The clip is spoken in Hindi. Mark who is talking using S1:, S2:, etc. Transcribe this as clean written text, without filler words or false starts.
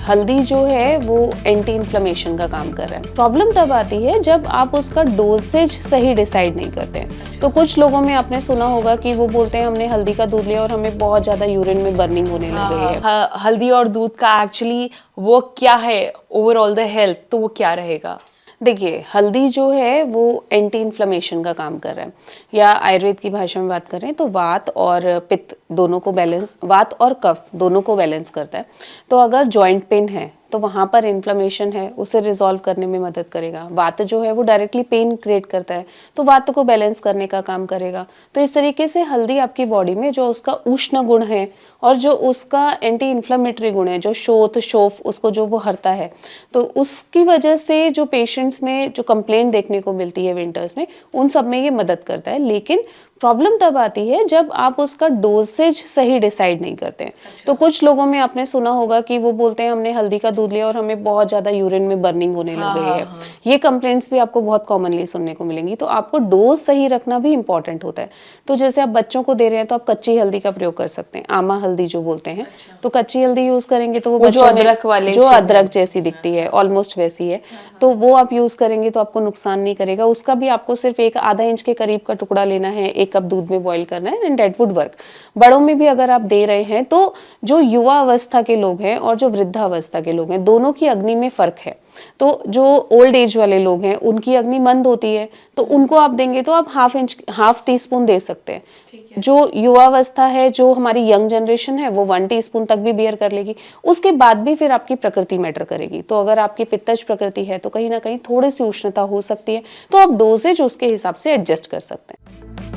S1: हल्दी जो है वो एंटी इन्फ्लेमेशन का काम कर रहा है। प्रॉब्लम तब आती है जब आप उसका डोसेज सही डिसाइड नहीं करते हैं। तो कुछ लोगों में आपने सुना होगा कि वो बोलते हैं हमने हल्दी का दूध लिया और हमें बहुत ज़्यादा यूरिन में बर्निंग होने लग गई है।
S2: हल्दी और दूध का एक्चुअली वो क्या है ओवरऑल द हेल्थ, तो वो क्या रहेगा?
S1: देखिए, हल्दी जो है वो एंटी इन्फ्लेमेशन का काम कर रहा है, या आयुर्वेद की भाषा में बात करें तो वात और पित्त दोनों को बैलेंस, वात और कफ दोनों को बैलेंस करता है। तो अगर जॉइंट पेन है तो वहाँ पर इन्फ्लेमेशन है, उसे रिजॉल्व करने में मदद करेगा। वात जो है वो डायरेक्टली पेन क्रिएट करता है, तो वात को बैलेंस करने का काम करेगा। तो इस तरीके से हल्दी आपकी बॉडी में जो उसका उष्ण गुण है और जो उसका एंटी इन्फ्लेमेटरी गुण है, जो शोथ शोफ उसको जो वो हरता है, तो उसकी वजह से जो पेशेंट्स में जो कंप्लेंट देखने को मिलती है विंटर्स में, उन सब में ये मदद करता है। लेकिन प्रॉब्लम तब आती है जब आप उसका डोसेज सही डिसाइड नहीं करते हैं। तो कुछ लोगों में आपने सुना होगा कि वो बोलते हैं हमने हल्दी का दूध लिया और हमें बहुत ज़्यादा यूरिन में बर्निंग होने लग गई है। ये कंप्लेंट्स भी आपको बहुत कॉमनली सुनने को मिलेंगी। तो आपको डोज सही रखना भी इंपॉर्टेंट होता है। तो जैसे आप बच्चों को दे रहे हैं तो आप कच्ची हल्दी का प्रयोग कर सकते हैं, आमा हल्दी जो बोलते हैं। तो कच्ची हल्दी यूज़ करेंगे तो वो
S2: जो
S1: बच्चों में
S2: अदरक वाले
S1: जो अदरक जैसी दिखती है, ऑलमोस्ट वैसी है, तो वो आप यूज़ करेंगे तो आपको नुकसान नहीं करेगा। उसका भी आपको सिर्फ एक आधा इंच के करीब का टुकड़ा लेना है, 1 कप दूध में बॉईल करना है, एंड दैट वुड वर्क। बड़ों में भी अगर आप दे रहे हैं तो जो युवा अवस्था के लोग हैं और जो वृद्धावस्था के लोग हैं, दोनों की अग्नि में फर्क है। तो जो ओल्ड एज वाले लोग हैं उनकी अग्नि मंद होती है, तो उनको आप देंगे तो आप हाफ टी स्पून दे सकते हैं। जो युवावस्था है, जो हमारी यंग जनरेशन है, वो 1 टीस्पून तक भी बियर कर लेगी। उसके बाद भी फिर आपकी प्रकृति मैटर करेगी। तो अगर आपकी पित्तज प्रकृति है तो कहीं ना कहीं थोड़ी सी उष्णता हो सकती है, तो आप डोजेज उसके हिसाब से एडजस्ट कर सकते हैं।